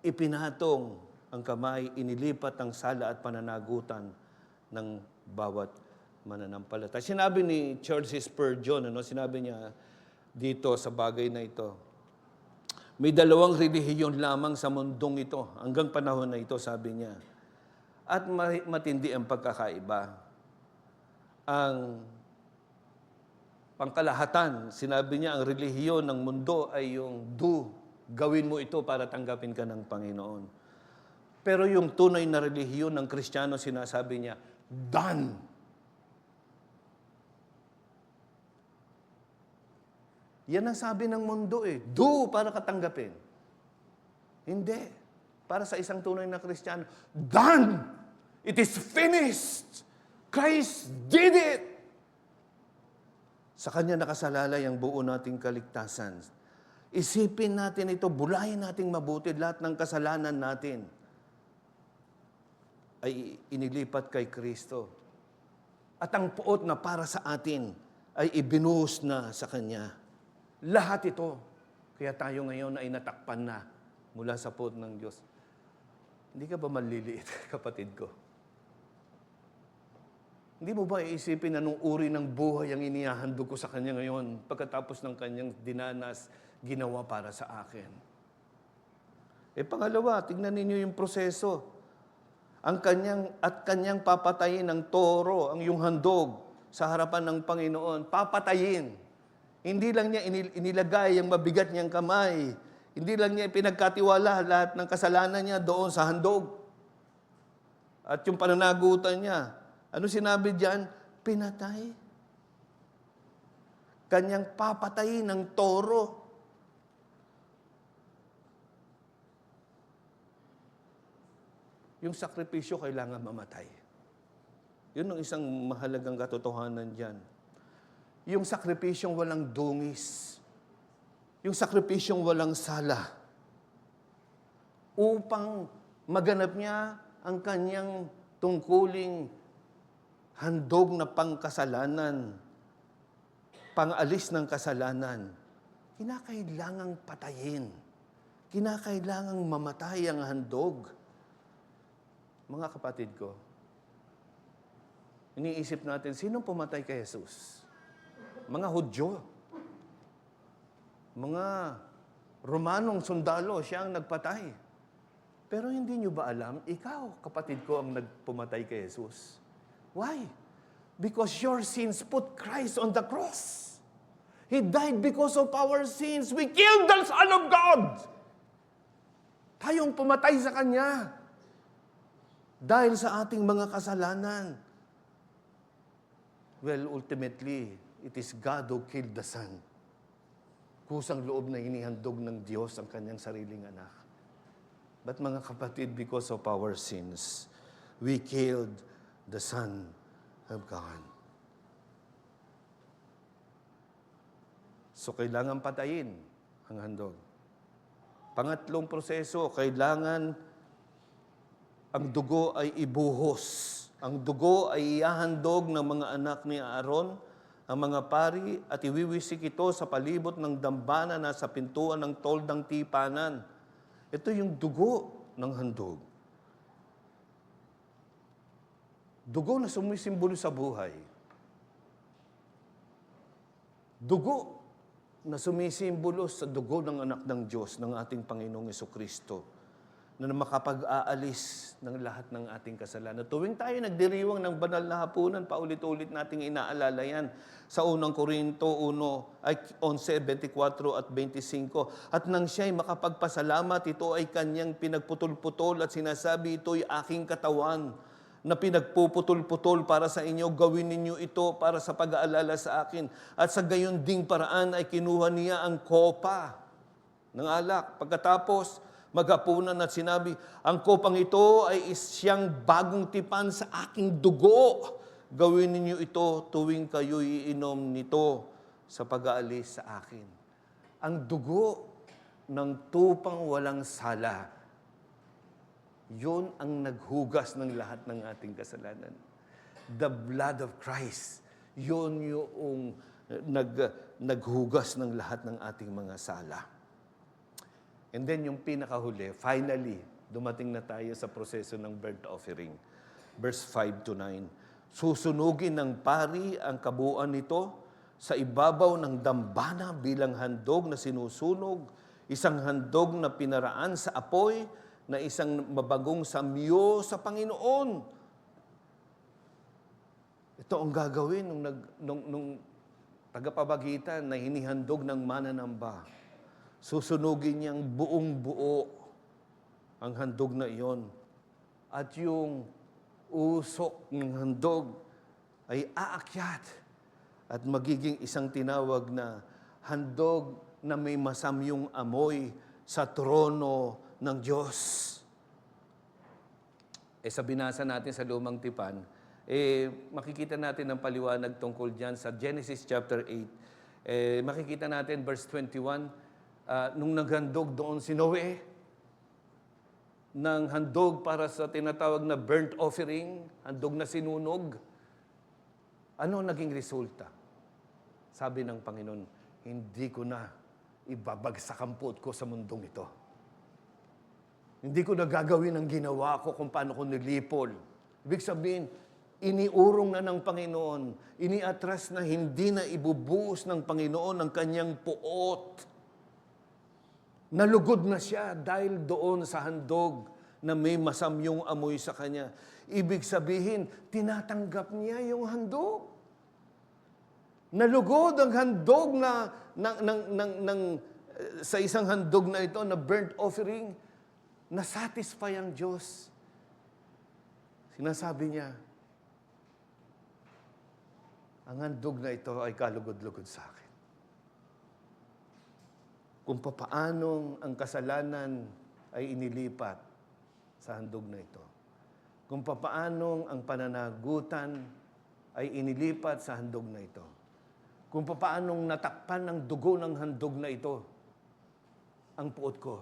ipinatong ang kamay, inilipat ang sala at pananagutan ng bawat mananampalataya. Sinabi ni Charles Spurgeon, sinabi niya dito sa bagay na ito, may dalawang relihiyon lamang sa mundong ito, hanggang panahon na ito, sabi niya. At matindi ang pagkakaiba. Ang pangkalahatan, sinabi niya, ang relihiyon ng mundo ay yung gawin mo ito para tanggapin ka ng Panginoon. Pero yung tunay na relihiyon ng Kristiyano, sinasabi niya, done. Yan ang sabi ng mundo do para katanggapin. Hindi. Para sa isang tunay na Kristiyano, done! It is finished! Christ did it! Sa Kanya nakasalalay ang buo nating kaligtasan. Isipin natin ito, bulayin nating mabuti lahat ng kasalanan natin ay inilipat kay Kristo. At ang puot na para sa atin ay ibinuhos na sa Kanya. Lahat ito. Kaya tayo ngayon ay natakpan na mula sa puot ng Diyos. Hindi ka ba maliliit, kapatid ko? Hindi mo ba iisipin anong uri ng buhay ang inihahandog ko sa Kanya ngayon pagkatapos ng Kanyang dinanas, ginawa para sa akin? Pangalawa, tignan ninyo yung proseso. Kanyang papatayin ng toro, ang yung handog sa harapan ng Panginoon. Papatayin. Hindi lang niya inilagay ang mabigat niyang kamay. Hindi lang niya pinagkatiwala lahat ng kasalanan niya doon sa handog. At yung pananagutan niya, ano sinabi diyan? Pinatay. Kanyang papatayin ng toro. Yung sakripisyo kailangan mamatay. Yun ang isang mahalagang katotohanan diyan. Yung sakripisyong walang dungis. Yung sakripisyong walang sala. Upang maganap niya ang kanyang tungkuling handog na pangkasalanan, pangalis ng kasalanan, kinakailangang patayin. Kinakailangang mamatay ang handog. Mga kapatid ko, iniisip natin, sino pumatay kay Jesus? Mga Hudyo. Mga Romanong sundalo, siya ang nagpatay. Pero hindi nyo ba alam, ikaw, kapatid ko, ang nagpumatay kay Jesus? Why? Because your sins put Christ on the cross. He died because of our sins. We killed the Son of God. Tayong pumatay sa Kanya. Dahil sa ating mga kasalanan. Well, ultimately, it is God who killed the Son. Kusang loob na inihandog ng Diyos ang Kanyang sariling anak. But mga kapatid, because of our sins, we killed the Son of God. So, kailangan patayin ang handog. Pangatlong proseso, kailangan ang dugo ay ibuhos. Ang dugo ay ihahandog ng mga anak ni Aaron, ang mga pari, at iwiwisik ito sa palibot ng dambana na sa pintuan ng toldang tipanan. Ito yung dugo ng handog. Dugo na sumisimbolo sa buhay. Dugo na sumisimbolo sa dugo ng anak ng Diyos, ng ating Panginoong Jesucristo, na makapag-aalis ng lahat ng ating kasalanan. Tuwing tayo nagdiriwang ng banal na hapunan, paulit-ulit nating inaalala yan sa unang Korinto 11:24 at 25. At nang siya'y makapagpasalamat, ito ay kanyang pinagputol-putol at sinasabi, ito'y aking katawan na pinagpuputol-putol para sa inyo, gawin ninyo ito para sa pag-aalala sa akin. At sa gayon ding paraan ay kinuha niya ang kopa ng alak. Pagkatapos, maghapunan at sinabi, ang kopang ito ay siyang bagong tipan sa aking dugo. Gawin ninyo ito tuwing kayo iinom nito sa pag-aalis sa akin. Ang dugo ng tupang walang sala, yun ang naghugas ng lahat ng ating kasalanan. The blood of Christ, yun yung naghugas ng lahat ng ating mga sala. And then yung pinakahuli, finally, dumating na tayo sa proseso ng burnt offering. Verse 5-9. Susunugin ng pari ang kabuuan nito sa ibabaw ng dambana bilang handog na sinusunog, isang handog na pinaraan sa apoy, na isang mabagong samyo sa Panginoon. Ito ang gagawin nung tagapabagitan na hinihandog ng mananamba. Susunugin niyang buong-buo ang handog na iyon. At yung usok ng handog ay aakyat at magiging isang tinawag na handog na may masamyong amoy sa trono ng Diyos. Sa binasa natin sa Lumang Tipan, makikita natin ang paliwanag tungkol dyan sa Genesis chapter 8. Makikita natin verse 21, nung naghandog doon si Noe, ng handog para sa tinatawag na burnt offering, handog na sinunog, ano naging resulta? Sabi ng Panginoon, hindi ko na ibabagsak ang puot ko sa mundong ito. Hindi ko na gagawin ang ginawa ko kung paano ko nilipol. Ibig sabihin, iniurong na ng Panginoon, iniatras na hindi na ibubuhos ng Panginoon ang kanyang puot. Nalugod na siya dahil doon sa handog na may masamyong amoy sa kanya. Ibig sabihin, tinatanggap niya yung handog. Nalugod ang handog ng sa isang handog na ito na burnt offering, na-satisfy ang Diyos. Sinasabi niya, ang handog na ito ay kalugod-lugod sa akin. Kung papaanong ang kasalanan ay inilipat sa handog na ito. Kung papaanong ang pananagutan ay inilipat sa handog na ito. Kung papaanong natakpan ng dugo ng handog na ito, ang puot ko,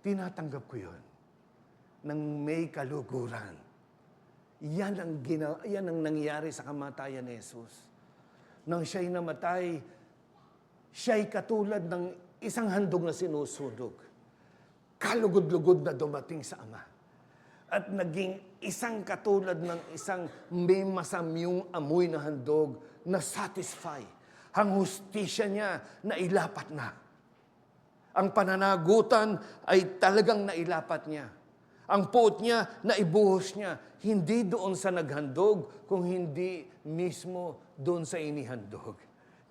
tinatanggap ko yun ng may kaluguran. Yan ang nangyari sa kamatayan ni Jesus. Nang siya'y namatay, siya'y katulad ng isang handog na sinusunog. Kalugod-lugod na dumating sa Ama. At naging isang katulad ng isang may masamyong amoy na handog na satisfy. Ang hustisya niya na ilapat na. Ang pananagutan ay talagang nailapat niya. Ang puot niya, naibuhos niya. Hindi doon sa naghandog, kung hindi mismo doon sa inihandog.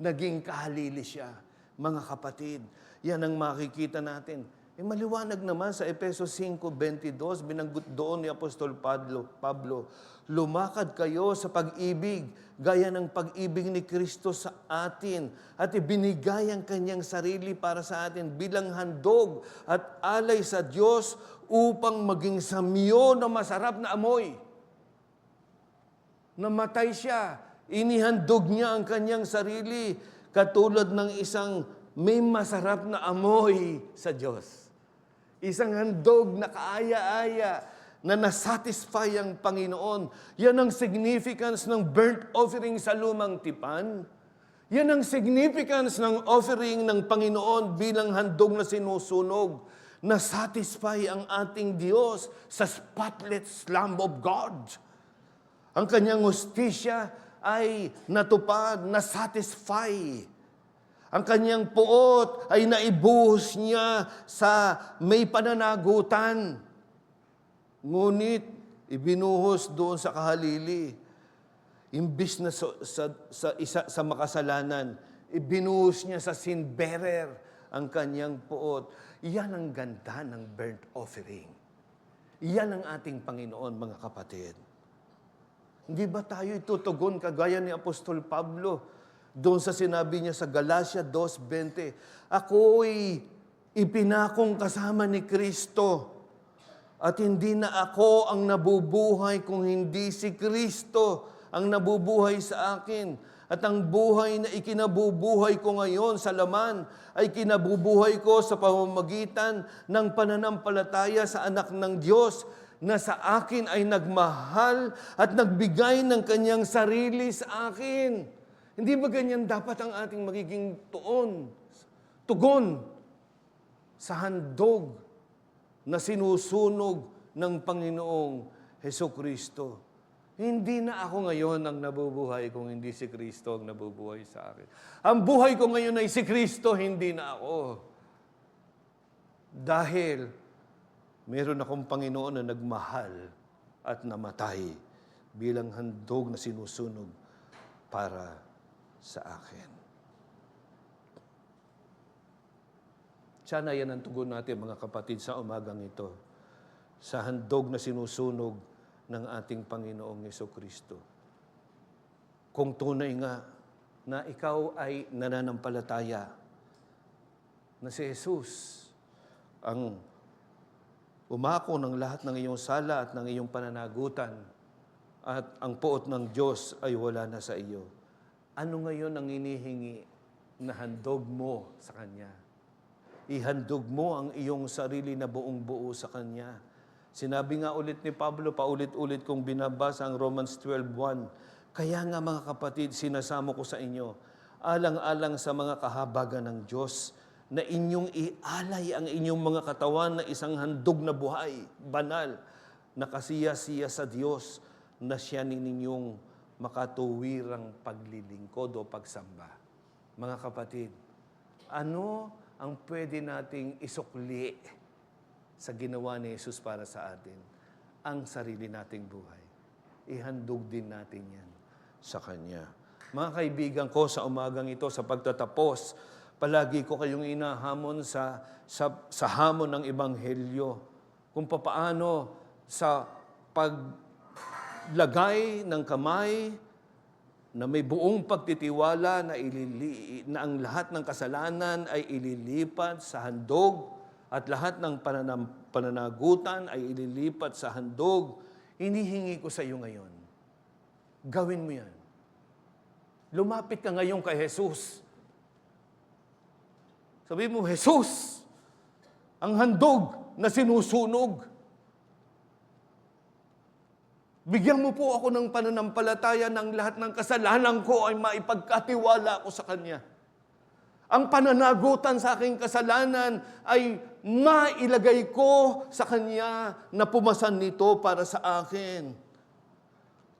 Naging kahalili siya. Mga kapatid, yan ang makikita natin. Maliwanag naman sa Efesos 5:22, binanggot doon ni Apostol Pablo, lumakad kayo sa pag-ibig, gaya ng pag-ibig ni Kristo sa atin, at ibinigay ang kanyang sarili para sa atin bilang handog at alay sa Diyos upang maging samyo na masarap na amoy. Namatay siya, inihandog niya ang kanyang sarili, katulad ng isang may masarap na amoy sa Diyos. Isang handog na kaaya-aya na nasatisfy ang Panginoon. Yan ang significance ng burnt offering sa lumang tipan. Yan ang significance ng offering ng Panginoon bilang handog na sinusunog. Nasatisfy ang ating Diyos sa spotless Lamb of God. Ang kanyang hustisya ay natupad, nasatisfy. Ang kanyang puot ay naibuhos niya sa may pananagutan. Ngunit, ibinuhos doon sa kahalili. Imbis na sa makasalanan, ibinuhos niya sa sin bearer ang kanyang puot. Iyan ang ganda ng burnt offering. Iyan ang ating Panginoon, mga kapatid. Hindi ba tayo itutugon kagaya ni Apostol Pablo? Doon sa sinabi niya sa Galatia 2:20, ako'y ipinakong kasama ni Kristo at hindi na ako ang nabubuhay kung hindi si Kristo ang nabubuhay sa akin. At ang buhay na ikinabubuhay ko ngayon sa laman ay kinabubuhay ko sa pamamagitan ng pananampalataya sa anak ng Diyos na sa akin ay nagmahal at nagbigay ng kanyang sarili sa akin. Hindi ba ganyan dapat ang ating magiging tugon sa handog na sinusunog ng Panginoong Hesukristo? Hindi na ako ngayon ang nabubuhay kung hindi si Kristo ang nabubuhay sa akin. Ang buhay ko ngayon ay si Kristo, hindi na ako. Dahil meron akong Panginoon na nagmahal at namatay bilang handog na sinusunog para sa akin. Sana yan ang tugon natin, mga kapatid, sa umagang ito. Sa handog na sinusunog ng ating Panginoong Hesukristo. Kung tunay nga na ikaw ay nananampalataya na si Jesus ang umako ng lahat ng iyong sala at ng iyong pananagutan at ang puot ng Diyos ay wala na sa iyo. Ano ngayon ang inihingi na handog mo sa Kanya? Ihandog mo ang iyong sarili na buong-buo sa Kanya. Sinabi nga ulit ni Pablo, paulit-ulit kong binabasa ang Romans 12:1. Kaya nga mga kapatid, sinasamo ko sa inyo, alang-alang sa mga kahabagan ng Diyos, na inyong ialay ang inyong mga katawan na isang handog na buhay, banal, na kasiya-siya sa Diyos, na siya ninyong makatuwirang paglilingkod o pagsamba. Mga kapatid, ano ang pwede nating isukli sa ginawa ni Jesus para sa atin? Ang sarili nating buhay. Ihandog din natin yan sa Kanya. Mga kaibigan ko, sa umagang ito, sa pagtatapos, palagi ko kayong inahamon sa hamon ng Ebanghelyo. Kung papaano sa paglagay ng kamay na may buong pagtitiwala na ang lahat ng kasalanan ay ililipat sa handog at lahat ng pananagutan ay ililipat sa handog. Hinihingi ko sa iyo ngayon, gawin mo yan. Lumapit ka ngayon kay Jesus. Sabi mo, Jesus, ang handog na sinusunog. Bigyan mo po ako ng pananampalataya ng lahat ng kasalanan ko ay maipagkatiwala ko sa Kanya. Ang pananagutan sa aking kasalanan ay mailagay ko sa Kanya na pumasan nito para sa akin.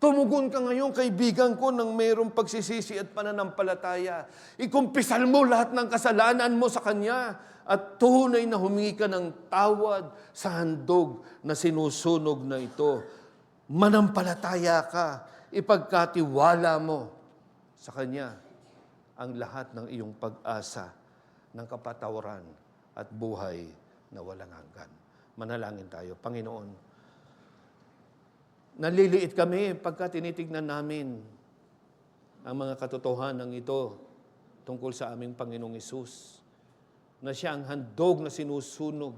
Tumugon ka ngayon, kaibigan ko, ng mayroong pagsisisi at pananampalataya. Ikumpisal mo lahat ng kasalanan mo sa Kanya at tunay na humingi ka ng tawad sa handog na sinusunog na ito. Manampalataya ka, ipagkatiwala mo sa Kanya ang lahat ng iyong pag-asa ng kapatawaran at buhay na walang hanggan. Manalangin tayo. Panginoon, naliliit kami pagka tinitignan namin ang mga katotohanan ito tungkol sa aming Panginoong Hesus, na Siya ang handog na sinusunog,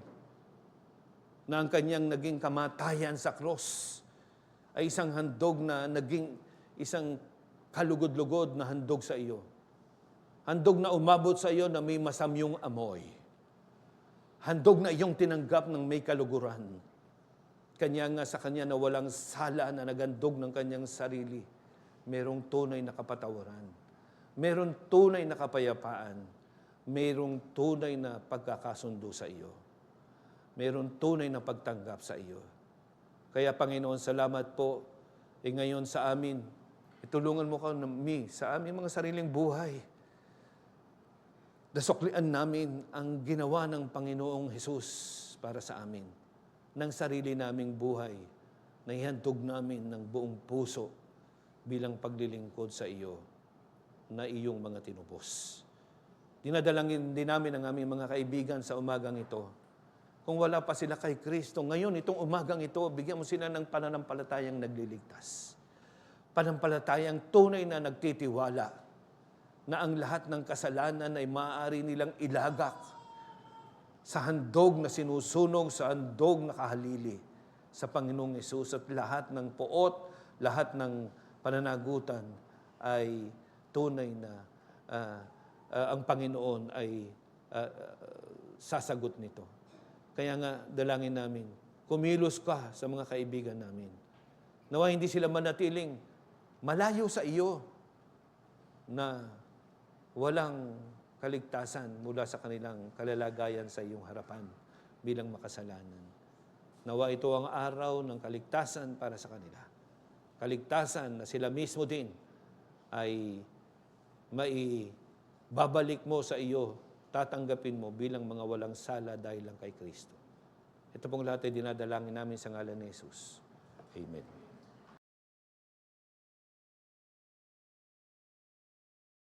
na ang Kanyang naging kamatayan sa krus ay isang handog na naging isang kalugod-lugod na handog sa iyo. Handog na umabot sa iyo na may masamyong amoy. Handog na iyong tinanggap ng may kaluguran. Kanya nga sa Kanya na walang sala na nagandog ng Kanyang sarili, merong tunay na kapatawaran, merong tunay na kapayapaan, merong tunay na pagkakasundo sa iyo, merong tunay na pagtanggap sa iyo. Kaya Panginoon, salamat po, ngayon sa amin, itulungan mo kami sa aming mga sariling buhay. Dasuklian namin ang ginawa ng Panginoong Hesus para sa amin, ng sarili naming buhay, na ihandog namin ng buong puso bilang paglilingkod sa iyo na iyong mga tinubos. Dinadalangin din namin ang aming mga kaibigan sa umagang ito. Kung wala pa sila kay Kristo, ngayon itong umagang ito, bigyan mo sila ng pananampalatayang nagliligtas. Pananampalatayang tunay na nagtitiwala na ang lahat ng kasalanan ay maaari nilang ilagak sa handog na sinusunog, sa handog na kahalili sa Panginoong Hesus, at lahat ng poot, lahat ng pananagutan ay tunay na ang Panginoon ay sasagot nito. Kaya nga, dalangin namin, kumilos ka sa mga kaibigan namin. Nawa hindi sila manatiling malayo sa iyo na walang kaligtasan mula sa kanilang kalalagayan sa iyong harapan bilang makasalanan. Nawa ito ang araw ng kaligtasan para sa kanila. Kaligtasan na sila mismo din ay maibabalik mo sa iyo, tatanggapin mo bilang mga walang sala dahil lang kay Kristo. Ito pong lahat ay dinadalangin namin sa ngalan ni Jesus. Amen.